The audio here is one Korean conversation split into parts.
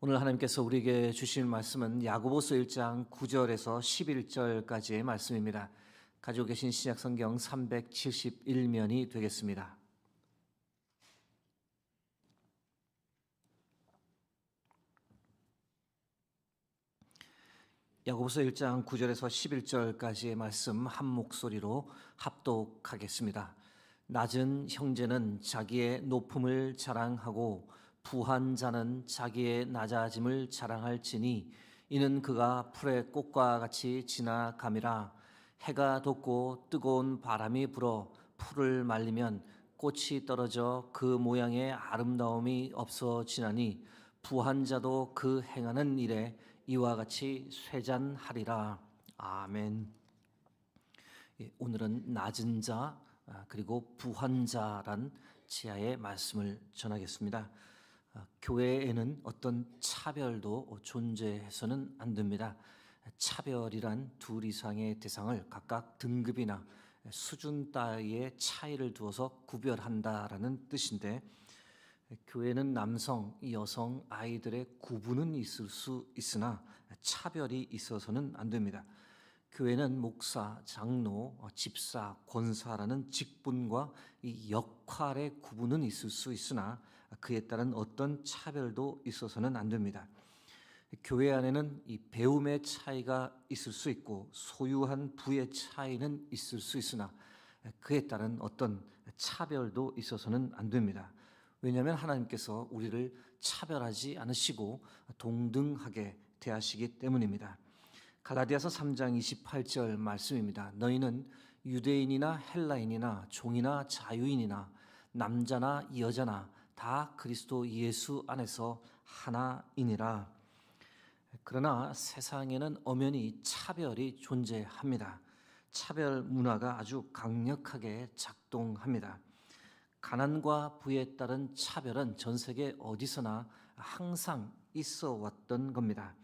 오늘 하나님께서 우리에게 주신 말씀은 야고보서 1장 9절에서 11절까지의 말씀입니다. 가지고 계신 신약성경 371면이 되겠습니다. 야고보서 1장 9절에서 11절까지의 말씀 한 목소리로 합독하겠습니다. 낮은 형제는 자기의 높음을 자랑하고 부한 자는 자기의 낮아짐을 자랑할지니 이는 그가 풀의 꽃과 같이 지나감이라. 해가 돋고 뜨거운 바람이 불어 풀을 말리면 꽃이 떨어져 그 모양의 아름다움이 없어지나니 부한 자도 그 행하는 일에 이와 같이 쇠잔하리라. 아멘. 오늘은 낮은 자 그리고 부한 자란 지하의 말씀을 전하겠습니다. 교회에는 어떤 차별도 존재해서는 안 됩니다. 차별이란 둘 이상의 대상을 각각 등급이나 수준 따위의 차이를 두어서 구별한다라는 뜻인데, 교회는 남성, 여성, 아이들의 구분은 있을 수 있으나 차별이 있어서는 안 됩니다. 교회는 목사, 장로, 집사, 권사라는 직분과 이 역할의 구분은 있을 수 있으나 그에 따른 어떤 차별도 있어서는 안 됩니다. 교회 안에는 이 배움의 차이가 있을 수 있고 소유한 부의 차이는 있을 수 있으나 그에 따른 어떤 차별도 있어서는 안 됩니다. 왜냐하면 하나님께서 우리를 차별하지 않으시고 동등하게 대하시기 때문입니다. 갈라디아서 3장 28절 말씀입니다. 너희는 유대인이나 헬라인이나 종이나 자유인이나 남자나 여자나 다 그리스도 예수 안에서 하나이니라. 그러나 세상에는 엄연히 차별이 존재합니다. 차별 문화가 아주 강력하게 작동합니다. 가난과 부에 따른 차별은 전 세계 어디서나 항상 있어 왔던 겁니다.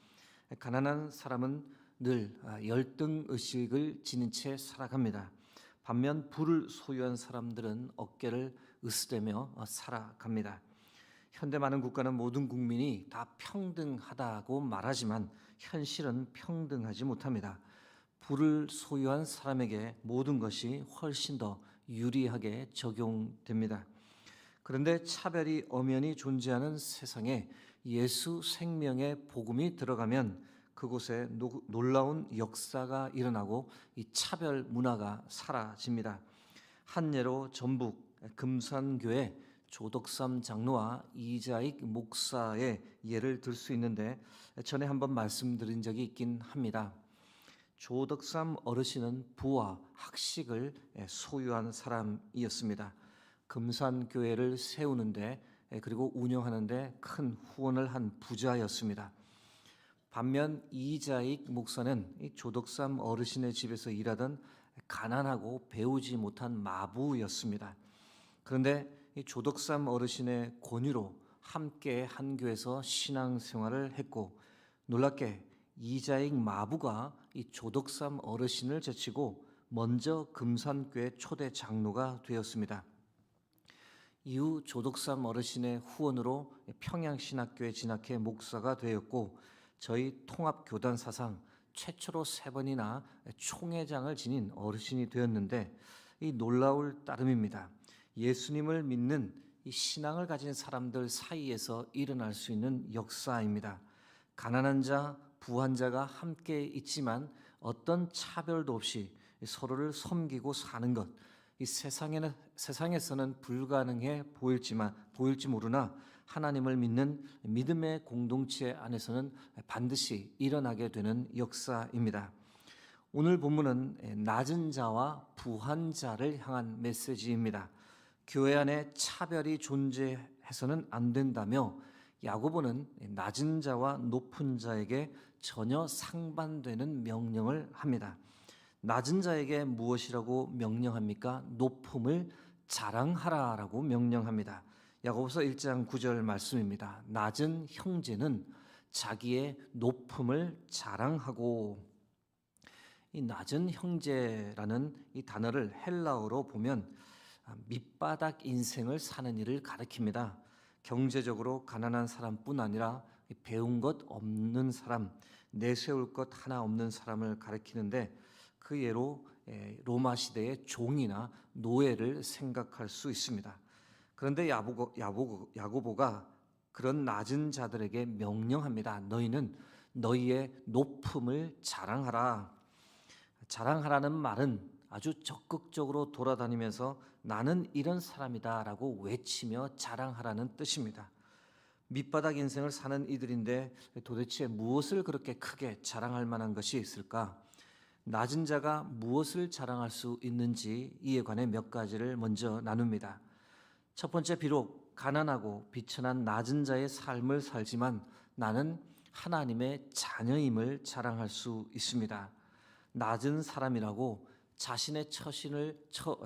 가난한 사람은 늘 열등의식을 지닌 채 살아갑니다. 반면 부를 소유한 사람들은 어깨를 으스대며 살아갑니다. 현대 많은 국가는 모든 국민이 다 평등하다고 말하지만 현실은 평등하지 못합니다. 부를 소유한 사람에게 모든 것이 훨씬 더 유리하게 적용됩니다. 그런데 차별이 엄연히 존재하는 세상에 예수 생명의 복음이 들어가면 그곳에 놀라운 역사가 일어나고 이 차별 문화가 사라집니다. 한 예로 전북 금산교회 조덕삼 장로와 이자익 목사의 예를 들 수 있는데, 전에 한번 말씀드린 적이 있긴 합니다. 조덕삼 어르신은 부와 학식을 소유한 사람이었습니다. 금산교회를 세우는데 그리고 운영하는데 큰 후원을 한 부자였습니다. 반면 이자익 목사는 이 조덕삼 어르신의 집에서 일하던 가난하고 배우지 못한 마부였습니다. 그런데 이 조덕삼 어르신의 권유로 함께 한 교회에서 신앙생활을 했고, 놀랍게 이자익 마부가 이 조덕삼 어르신을 제치고 먼저 금산교회 초대 장로가 되었습니다. 이후 조덕삼 어르신의 후원으로 평양신학교에 진학해 목사가 되었고, 저희 통합교단 사상 최초로 3번이나 총회장을 지닌 어르신이 되었는데, 이 놀라울 따름입니다. 예수님을 믿는 이 신앙을 가진 사람들 사이에서 일어날 수 있는 역사입니다. 가난한 자, 부한 자가 함께 있지만 어떤 차별도 없이 서로를 섬기고 사는 것, 이 세상에서는 불가능해 보일지 모르나 하나님을 믿는 믿음의 공동체 안에서는 반드시 일어나게 되는 역사입니다. 오늘 본문은 낮은 자와 부한 자를 향한 메시지입니다. 교회 안에 차별이 존재해서는 안 된다며 야고보는 낮은 자와 높은 자에게 전혀 상반되는 명령을 합니다. 낮은 자에게 무엇이라고 명령합니까? 높음을 자랑하라라고 명령합니다. 야고보서 1장 9절 말씀입니다. 낮은 형제는 자기의 높음을 자랑하고. 이 낮은 형제라는 이 단어를 헬라어로 보면 밑바닥 인생을 사는 일을 가리킵니다. 경제적으로 가난한 사람뿐 아니라 배운 것 없는 사람, 내세울 것 하나 없는 사람을 가리키는데 그 예로 로마 시대의 종이나 노예를 생각할 수 있습니다. 그런데 야고보가 그런 낮은 자들에게 명령합니다. 너희는 너희의 높음을 자랑하라. 자랑하라는 말은 아주 적극적으로 돌아다니면서 나는 이런 사람이다라고 외치며 자랑하라는 뜻입니다. 밑바닥 인생을 사는 이들인데 도대체 무엇을 그렇게 크게 자랑할 만한 것이 있을까? 낮은 자가 무엇을 자랑할 수 있는지 이에 관해 몇 가지를 먼저 나눕니다. 첫 번째, 비록 가난하고 비천한 낮은 자의 삶을 살지만 나는 하나님의 자녀임을 자랑할 수 있습니다. 낮은 사람이라고 자신의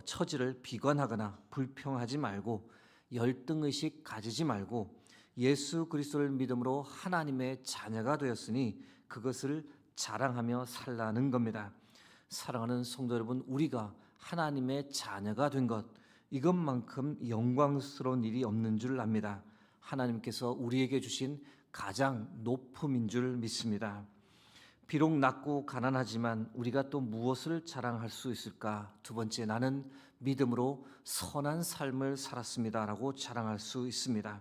처지를 비관하거나 불평하지 말고 열등의식 가지지 말고 예수 그리스도를 믿음으로 하나님의 자녀가 되었으니 그것을 자랑하며 살라는 겁니다. 사랑하는 성도 여러분, 우리가 하나님의 자녀가 된 것, 이것만큼 영광스러운 일이 없는 줄 압니다. 하나님께서 우리에게 주신 가장 높음인 줄 믿습니다. 비록 낮고 가난하지만 우리가 또 무엇을 자랑할 수 있을까? 두 번째, 나는 믿음으로 선한 삶을 살았습니다라고 자랑할 수 있습니다.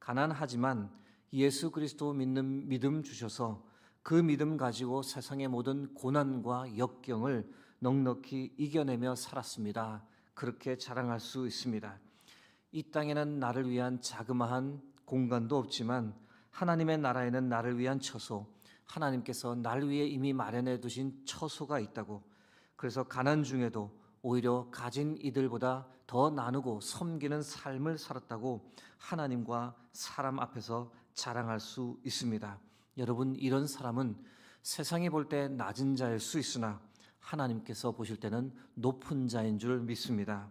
가난하지만 예수 그리스도 믿는 믿음 주셔서 그 믿음 가지고 세상의 모든 고난과 역경을 넉넉히 이겨내며 살았습니다. 그렇게 자랑할 수 있습니다. 이 땅에는 나를 위한 자그마한 공간도 없지만 하나님의 나라에는 나를 위한 처소, 하나님께서 날 위해 이미 마련해 두신 처소가 있다고, 그래서 가난 중에도 오히려 가진 이들보다 더 나누고 섬기는 삶을 살았다고 하나님과 사람 앞에서 자랑할 수 있습니다. 여러분, 이런 사람은 세상이 볼 때 낮은 자일 수 있으나 하나님께서 보실 때는 높은 자인 줄 믿습니다.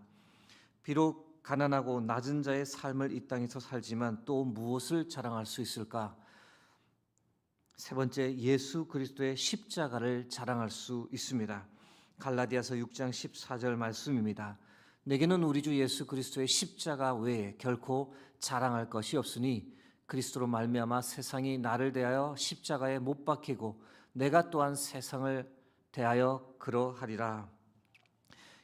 비록 가난하고 낮은 자의 삶을 이 땅에서 살지만 또 무엇을 자랑할 수 있을까? 세 번째, 예수 그리스도의 십자가를 자랑할 수 있습니다. 갈라디아서 6장 14절 말씀입니다. 내게는 우리 주 예수 그리스도의 십자가 외에 결코 자랑할 것이 없으니 그리스도로 말미암아 세상이 나를 대하여 십자가에 못 박히고 내가 또한 세상을 대하여 그러하리라.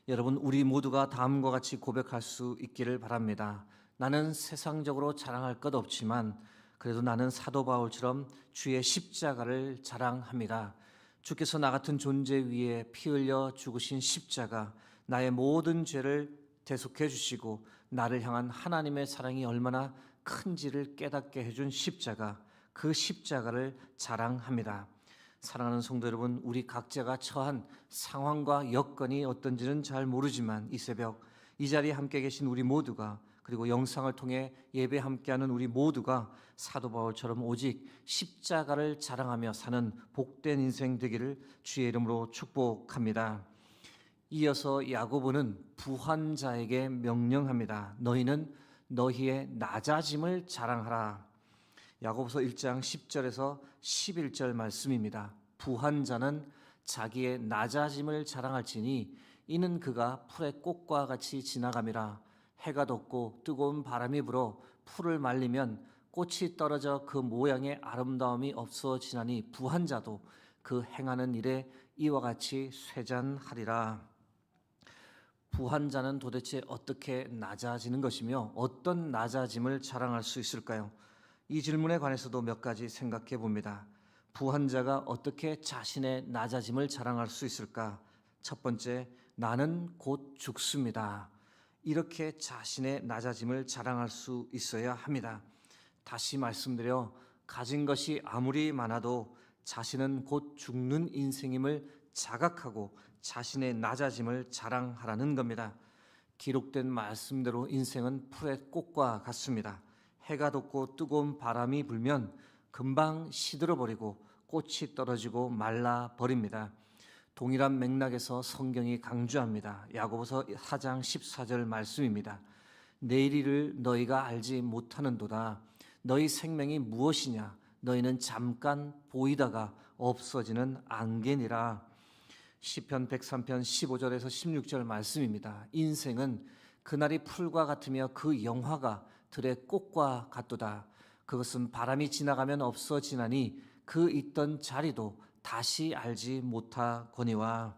여러분, 우리 모두가 다음과 같이 고백할 수 있기를 바랍니다. 나는 세상적으로 자랑할 것 없지만 그래도 나는 사도 바울처럼 주의 십자가를 자랑합니다. 주께서 나 같은 존재 위에 피 흘려 죽으신 십자가, 나의 모든 죄를 대속해 주시고 나를 향한 하나님의 사랑이 얼마나 큰지를 깨닫게 해준 십자가, 그 십자가를 자랑합니다. 사랑하는 성도 여러분, 우리 각자가 처한 상황과 여건이 어떤지는 잘 모르지만 이 새벽 이 자리에 함께 계신 우리 모두가, 그리고 영상을 통해 예배 함께하는 우리 모두가 사도 바울처럼 오직 십자가를 자랑하며 사는 복된 인생 되기를 주의 이름으로 축복합니다. 이어서 야고보는 부한 자에게 명령합니다. 너희는 너희의 낮아짐을 자랑하라. 야고보서 1장 10절에서 11절 말씀입니다. 부한 자는 자기의 낮아짐을 자랑할지니 이는 그가 풀의 꽃과 같이 지나감이라. 해가 돋고 뜨거운 바람이 불어 풀을 말리면 꽃이 떨어져 그 모양의 아름다움이 없어지나니 부한 자도 그 행하는 일에 이와 같이 쇠잔하리라. 부한 자는 도대체 어떻게 낮아지는 것이며 어떤 낮아짐을 자랑할 수 있을까요? 이 질문에 관해서도 몇 가지 생각해 봅니다. 부한 자가 어떻게 자신의 낮아짐을 자랑할 수 있을까? 첫 번째, 나는 곧 죽습니다. 이렇게 자신의 낮아짐을 자랑할 수 있어야 합니다. 다시 말씀드려, 가진 것이 아무리 많아도 자신은 곧 죽는 인생임을 자각하고 자신의 낮아짐을 자랑하라는 겁니다. 기록된 말씀대로 인생은 풀의 꽃과 같습니다. 해가 돋고 뜨거운 바람이 불면 금방 시들어버리고 꽃이 떨어지고 말라버립니다. 동일한 맥락에서 성경이 강조합니다. 야고보서 4장 14절 말씀입니다. 내일 일을 너희가 알지 못하는도다. 너희 생명이 무엇이냐? 너희는 잠깐 보이다가 없어지는 안개니라. 시편 103편 15절에서 16절 말씀입니다. 인생은 그날이 풀과 같으며 그 영화가 들의 꽃과 같도다. 그것은 바람이 지나가면 없어지나니 그 있던 자리도 다시 알지 못하거니와.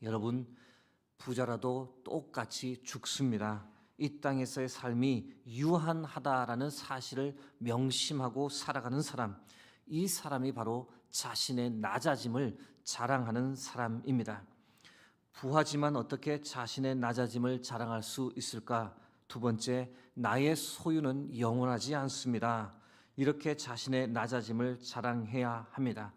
여러분, 부자라도 똑같이 죽습니다. 이 땅에서의 삶이 유한하다라는 사실을 명심하고 살아가는 사람, 이 사람이 바로 자신의 낮아짐을 자랑하는 사람입니다. 부하지만 어떻게 자신의 낮아짐을 자랑할 수 있을까? 두 번째, 나의 소유는 영원하지 않습니다. 이렇게 자신의 낮아짐을 자랑해야 합니다.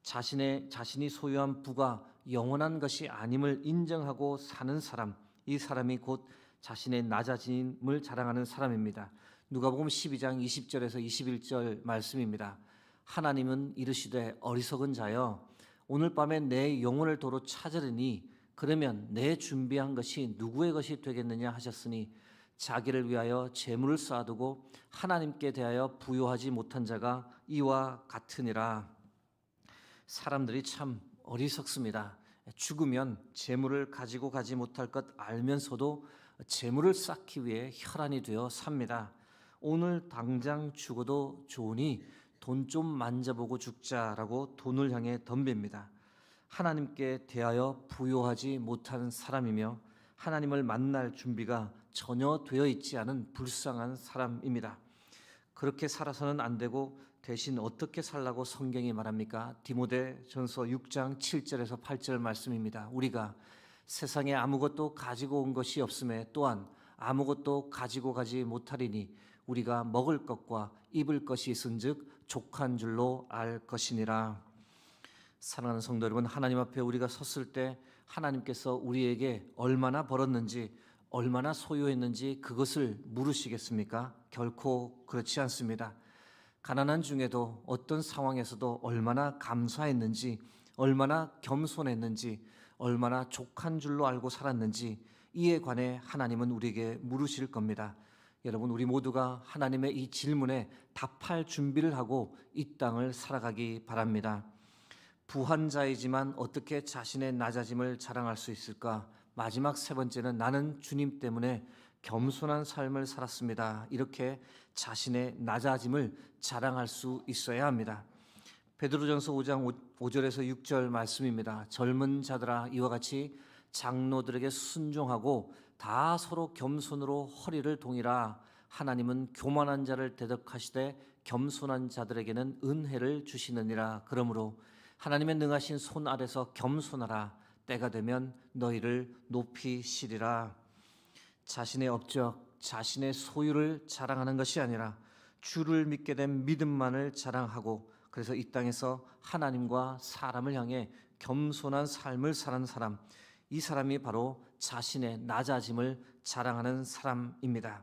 자신이 소유한 부가 영원한 것이 아님을 인정하고 사는 사람, 이 사람이 곧 자신의 낮아짐을 자랑하는 사람입니다. 누가복음 12장 20절에서 21절 말씀입니다. 하나님은 이르시되 어리석은 자여, 오늘 밤에 내 영혼을 도로 찾으리니 그러면 내 준비한 것이 누구의 것이 되겠느냐 하셨으니 자기를 위하여 재물을 쌓아두고 하나님께 대하여 부요하지 못한 자가 이와 같으니라. 사람들이 참 어리석습니다. 죽으면 재물을 가지고 가지 못할 것 알면서도 재물을 쌓기 위해 혈안이 되어 삽니다. 오늘 당장 죽어도 좋으니 돈 좀 만져보고 죽자라고 돈을 향해 덤빕니다. 하나님께 대하여 부요하지 못한 사람이며 하나님을 만날 준비가 전혀 되어 있지 않은 불쌍한 사람입니다. 그렇게 살아서는 안 되고 대신 어떻게 살라고 성경이 말합니까? 디모데전서 6장 7절에서 8절 말씀입니다. 우리가 세상에 아무것도 가지고 온 것이 없음에 또한 아무것도 가지고 가지 못하리니 우리가 먹을 것과 입을 것이 있은즉 족한 줄로 알 것이니라. 사랑하는 성도 여러분, 하나님 앞에 우리가 섰을 때 하나님께서 우리에게 얼마나 벌었는지, 얼마나 소유했는지 그것을 물으시겠습니까? 결코 그렇지 않습니다. 가난한 중에도 어떤 상황에서도 얼마나 감사했는지, 얼마나 겸손했는지, 얼마나 족한 줄로 알고 살았는지 이에 관해 하나님은 우리에게 물으실 겁니다. 여러분, 우리 모두가 하나님의 이 질문에 답할 준비를 하고 이 땅을 살아가기 바랍니다. 부한 자이지만 어떻게 자신의 낮아짐을 자랑할 수 있을까? 마지막 세 번째는 나는 주님 때문에 겸손한 삶을 살았습니다. 이렇게 자신의 낮아짐을 자랑할 수 있어야 합니다. 베드로전서 5장 5절에서 6절 말씀입니다. 젊은 자들아, 이와 같이 장로들에게 순종하고 다 서로 겸손으로 허리를 동이라. 하나님은 교만한 자를 대적하시되 겸손한 자들에게는 은혜를 주시느니라. 그러므로 하나님의 능하신 손 아래서 겸손하라. 때가 되면 너희를 높이시리라. 자신의 업적, 자신의 소유를 자랑하는 것이 아니라 주를 믿게 된 믿음만을 자랑하고, 그래서 이 땅에서 하나님과 사람을 향해 겸손한 삶을 사는 사람, 이 사람이 바로 자신의 낮아짐을 자랑하는 사람입니다.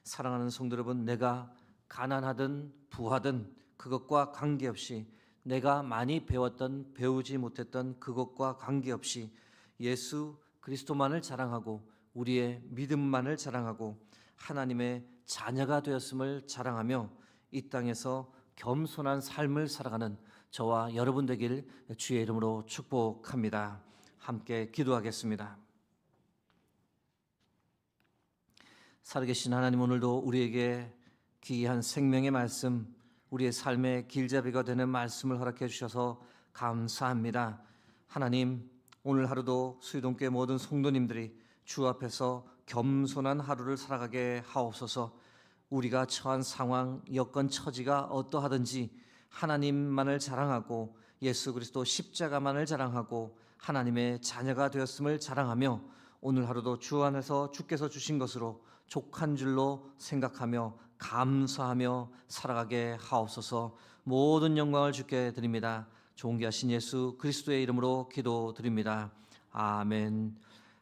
사랑하는 성도 여러분, 내가 가난하든 부하든 그것과 관계없이, 내가 많이 배웠던 배우지 못했던 그것과 관계없이 예수 그리스도만을 자랑하고 우리의 믿음만을 자랑하고 하나님의 자녀가 되었음을 자랑하며 이 땅에서 겸손한 삶을 살아가는 저와 여러분 되길 주의 이름으로 축복합니다. 함께 기도하겠습니다. 살아계신 하나님, 오늘도 우리에게 귀한 생명의 말씀, 우리의 삶의 길잡이가 되는 말씀을 허락해 주셔서 감사합니다. 하나님, 오늘 하루도 수유동교회 모든 성도님들이 주 앞에서 겸손한 하루를 살아가게 하옵소서. 우리가 처한 상황, 여건, 처지가 어떠하든지 하나님만을 자랑하고 예수 그리스도 십자가만을 자랑하고 하나님의 자녀가 되었음을 자랑하며 오늘 하루도 주 안에서 주께서 주신 것으로 족한 줄로 생각하며 감사하며 살아가게 하옵소서. 모든 영광을 주께 드립니다. 존귀하신 예수 그리스도의 이름으로 기도드립니다. 아멘.